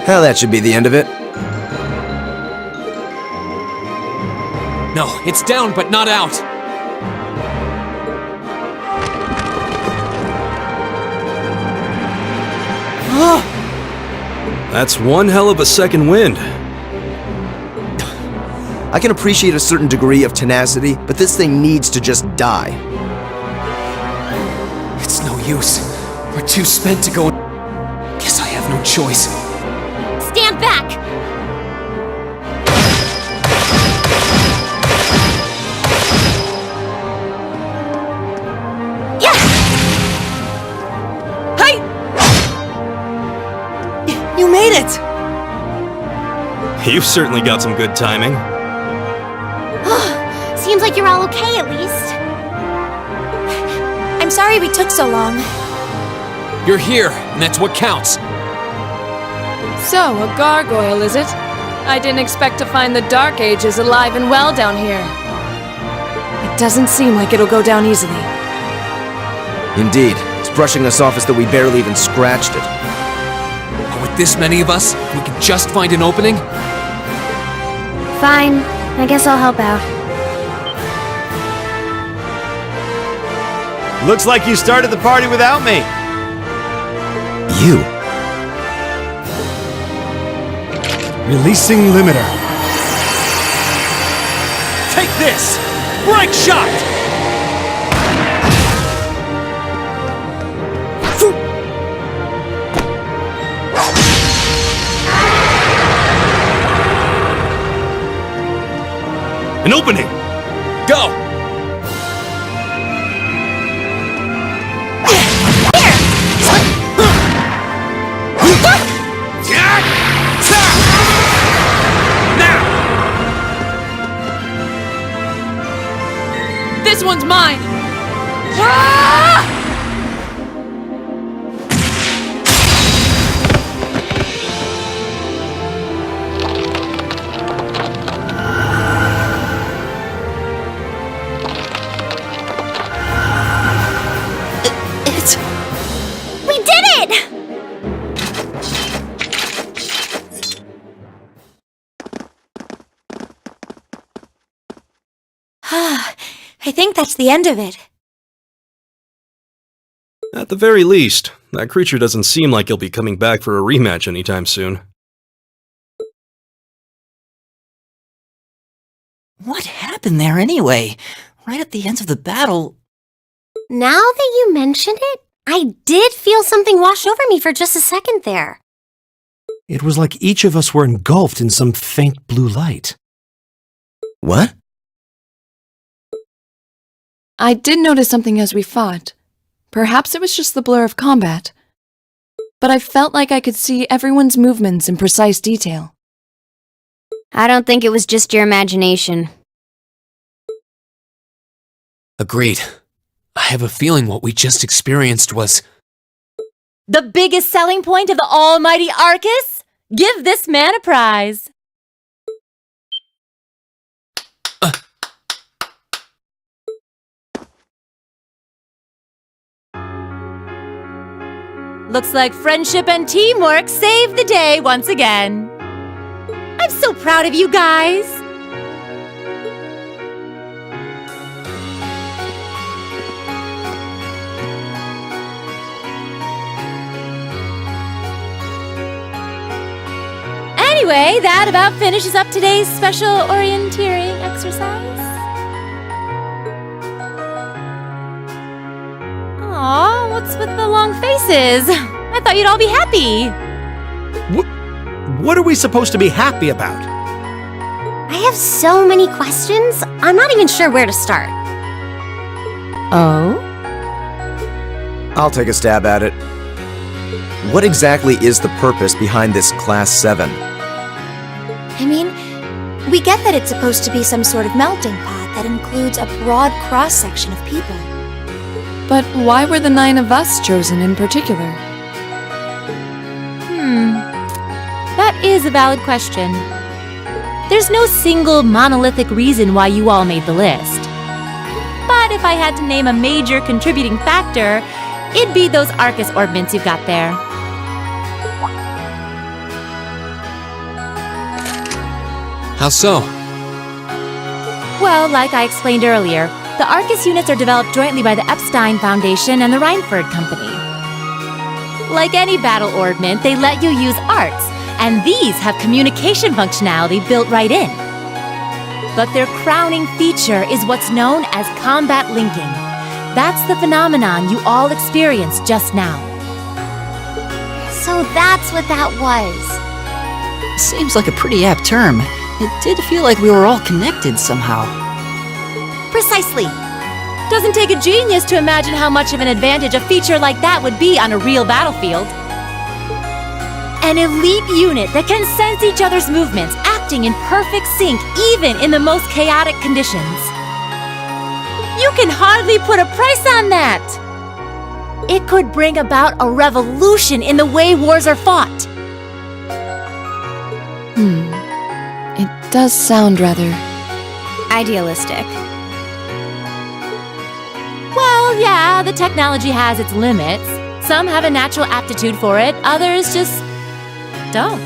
Hell, that should be the end of it. No, it's down but not out. That's one hell of a second wind. I can appreciate a certain degree of tenacity, but this thing needs to just die. It's no use. We're too spent to go. Guess I have no choice. Stand back! Yeah! Hey! You made it! You've certainly got some good timing. Seems like you're all okay, at least. I'm sorry we took so long. You're here, and that's what counts. So, a gargoyle, is it? I didn't expect to find the Dark Ages alive and well down here. It doesn't seem like it'll go down easily. Indeed, it's brushing us off as though we barely even scratched it. But with this many of us, we can just find an opening? Fine. I guess I'll help out. Looks like you started the party without me. You? Releasing limiter. Take this! Break shot! An opening! Go! This one's mine! We did it! I think that's the end of it. At the very least, that creature doesn't seem like he'll be coming back for a rematch anytime soon. What happened there anyway? Right at the end of the battle. Now that you mention it, I did feel something wash over me for just a second there. It was like each of us were engulfed in some faint blue light. What? I did notice something as we fought. Perhaps it was just the blur of combat. But I felt like I could see everyone's movements in precise detail. I don't think it was just your imagination. Agreed. I have a feeling what we just experienced was... The biggest selling point of the almighty Arcus? Give this man a prize. Looks like friendship and teamwork saved the day once again. I'm so proud of you guys. Anyway, that about finishes up today's special orienteering exercise. Aw, what's with the long faces? I thought you'd all be happy. What are we supposed to be happy about? I have so many questions, I'm not even sure where to start. Oh? I'll take a stab at it. What exactly is the purpose behind this Class 7? I mean, we get that it's supposed to be some sort of melting pot that includes a broad cross-section of people. But why were the 9 of us chosen in particular? That is a valid question. There's no single monolithic reason why you all made the list. But if I had to name a major contributing factor, it'd be those Arcus orbments you've got there. How so? Well, like I explained earlier, the Arcus units are developed jointly by the Epstein Foundation and the Reinford Company. Like any battle ornament, they let you use arts, and these have communication functionality built right in. But their crowning feature is what's known as combat linking. That's the phenomenon you all experienced just now. So that's what that was. Seems like a pretty apt term. It did feel like we were all connected somehow. Precisely. Doesn't take a genius to imagine how much of an advantage a feature like that would be on a real battlefield. An elite unit that can sense each other's movements, acting in perfect sync even in the most chaotic conditions. You can hardly put a price on that! It could bring about a revolution in the way wars are fought. It does sound rather... Idealistic. Well, yeah, the technology has its limits. Some have a natural aptitude for it, others just don't.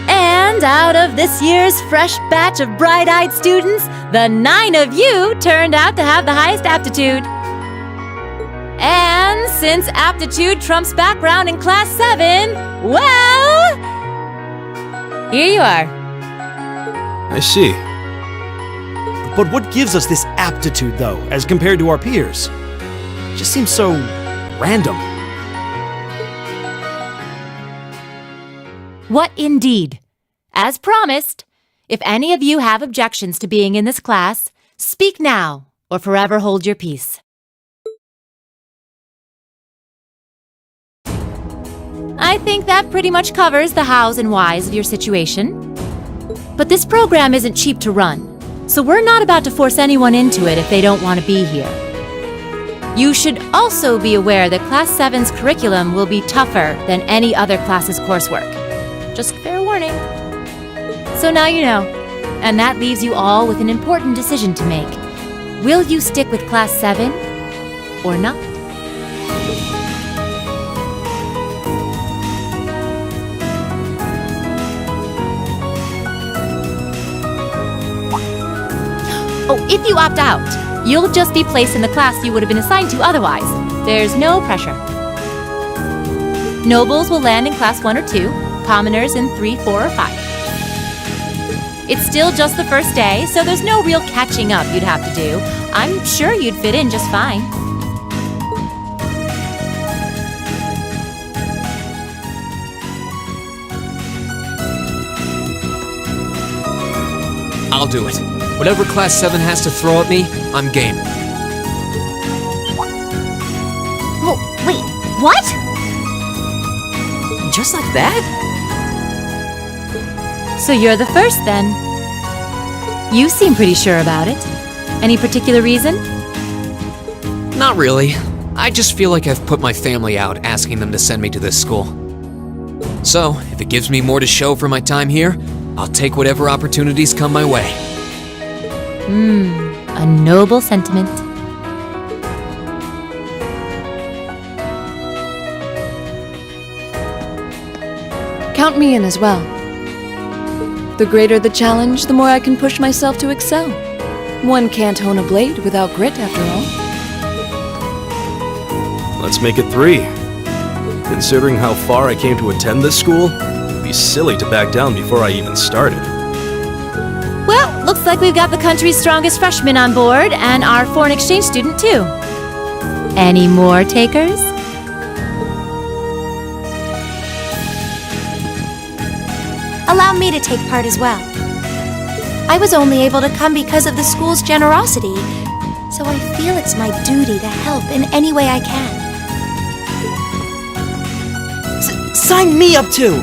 And out of this year's fresh batch of bright-eyed students, the 9 of you turned out to have the highest aptitude. And since aptitude trumps background in Class 7, well... here you are. I see. But what gives us this aptitude, though, as compared to our peers? It just seems so random. What indeed? As promised, if any of you have objections to being in this class, speak now or forever hold your peace. I think that pretty much covers the hows and whys of your situation. But this program isn't cheap to run, so we're not about to force anyone into it if they don't want to be here. You should also be aware that Class 7's curriculum will be tougher than any other class's coursework. Just fair warning. So now you know, and that leaves you all with an important decision to make. Will you stick with Class 7 or not? Oh, if you opt out, you'll just be placed in the class you would have been assigned to otherwise. There's no pressure. Nobles will land in Class 1 or 2, commoners in 3, 4, or 5. It's still just the first day, so there's no real catching up you'd have to do. I'm sure you'd fit in just fine. I'll do it. Whatever Class 7 has to throw at me, I'm game. Oh, wait, what? Just like that? So you're the first, then. You seem pretty sure about it. Any particular reason? Not really. I just feel like I've put my family out asking them to send me to this school. So, if it gives me more to show for my time here, I'll take whatever opportunities come my way. A noble sentiment. Count me in as well. The greater the challenge, the more I can push myself to excel. One can't hone a blade without grit, after all. Let's make it 3. Considering how far I came to attend this school, it'd be silly to back down before I even started. Well, looks like we've got the country's strongest freshman on board, and our foreign exchange student, too. Any more takers? Allow me to take part as well. I was only able to come because of the school's generosity, so I feel it's my duty to help in any way I can. Sign me up too!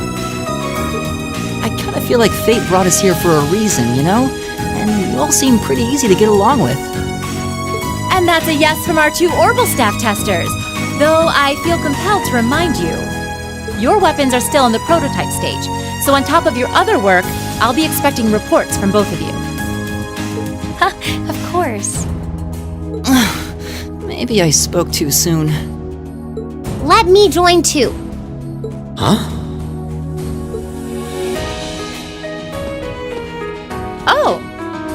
I kinda feel like fate brought us here for a reason, you know? And you all seem pretty easy to get along with. And that's a yes from our 2 Orbital staff testers. Though I feel compelled to remind you, your weapons are still in the prototype stage, so on top of your other work, I'll be expecting reports from both of you. Of course. Maybe I spoke too soon. Let me join too. Huh?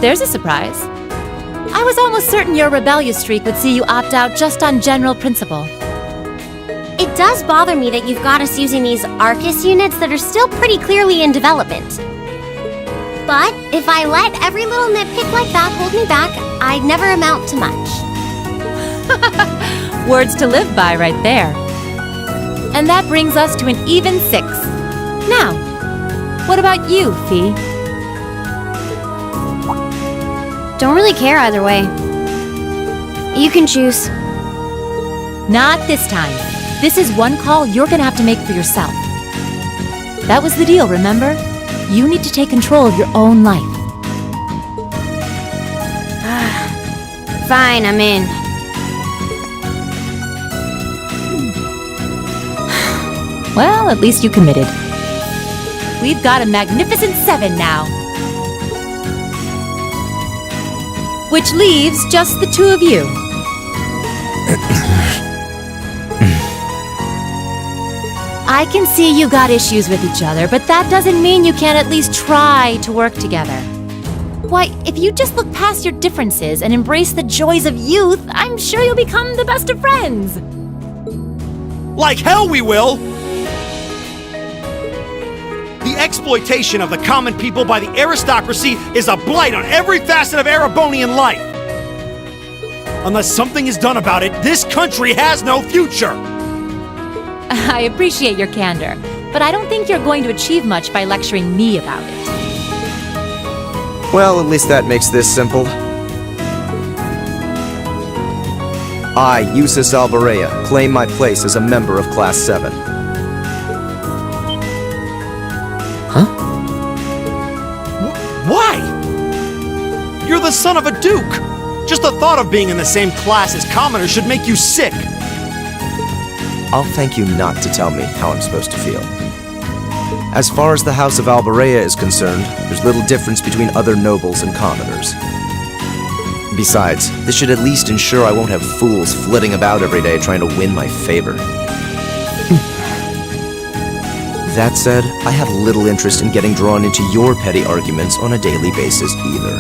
there's a surprise. I was almost certain your rebellious streak would see you opt out just on general principle. It does bother me that you've got us using these Arcus units that are still pretty clearly in development. But if I let every little nitpick like that hold me back, I'd never amount to much. Words to live by right there. And that brings us to an even 6. Now, what about you, Fee? Don't really care either way. You can choose. Not this time. This is one call you're gonna have to make for yourself. That was the deal, remember? You need to take control of your own life. Fine, I'm in. Well, at least you committed. We've got a magnificent 7 now. Which leaves just the 2 of you. I can see you got issues with each other, but that doesn't mean you can't at least try to work together. Why, if you just look past your differences and embrace the joys of youth, I'm sure you'll become the best of friends. Like hell we will! The exploitation of the common people by the aristocracy is a blight on every facet of Erebonian life. Unless something is done about it, this country has no future! I appreciate your candor, but I don't think you're going to achieve much by lecturing me about it. Well, at least that makes this simple. I, Eustace Alvarea, claim my place as a member of Class 7. Why? You're the son of a duke! Just the thought of being in the same class as commoners should make you sick! I'll thank you not to tell me how I'm supposed to feel. As far as the House of Alvarea is concerned, there's little difference between other nobles and commoners. Besides, this should at least ensure I won't have fools flitting about every day trying to win my favor. That said, I have little interest in getting drawn into your petty arguments on a daily basis either.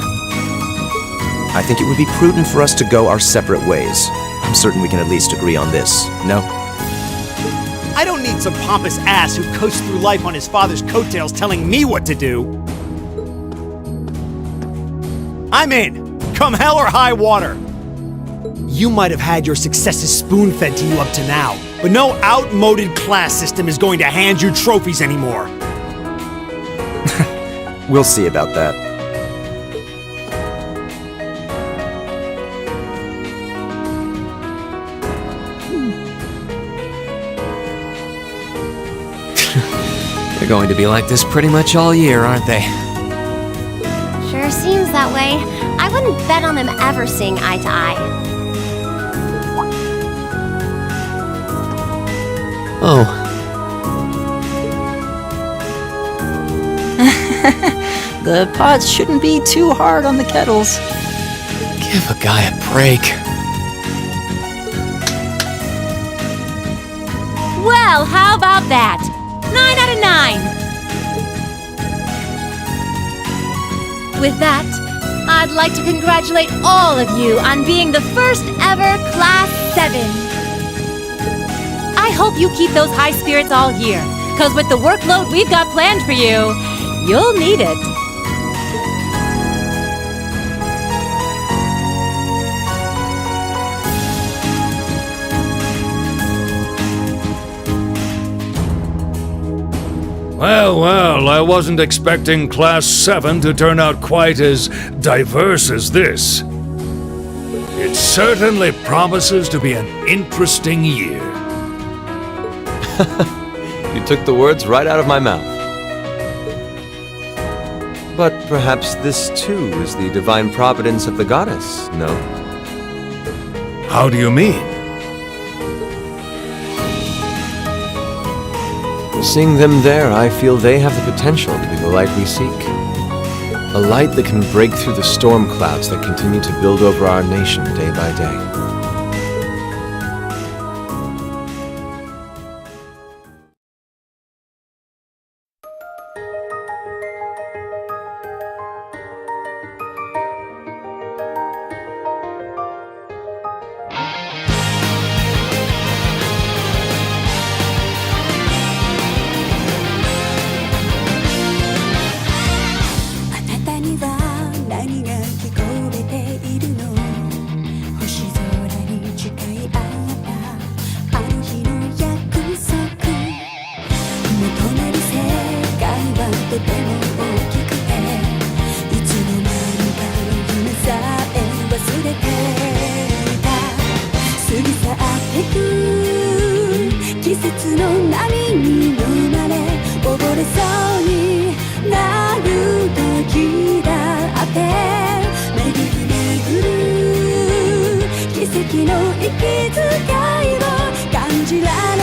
I think it would be prudent for us to go our separate ways. I'm certain we can at least agree on this, no? I don't need some pompous ass who coasts through life on his father's coattails telling me what to do. I'm in, come hell or high water. You might have had your successes spoon-fed to you up to now, but no outmoded class system is going to hand you trophies anymore. We'll see about that. They're going to be like this pretty much all year, aren't they? Sure seems that way. I wouldn't bet on them ever seeing eye to eye. Oh. The pots shouldn't be too hard on the kettles. Give a guy a break. Well, how about that? 9 out of 9! With that, I'd like to congratulate all of you on being the first ever Class 7. I hope you keep those high spirits all year, because with the workload we've got planned for you, you'll need it. Well, well, I wasn't expecting Class 7 to turn out quite as diverse as this. It certainly promises to be an interesting year. You took the words right out of my mouth. But perhaps this too is the divine providence of the goddess, no? How do you mean? Seeing them there, I feel they have the potential to be the light we seek. A light that can break through the storm clouds that continue to build over our nation day by day. 奇跡の息遣いを感じられ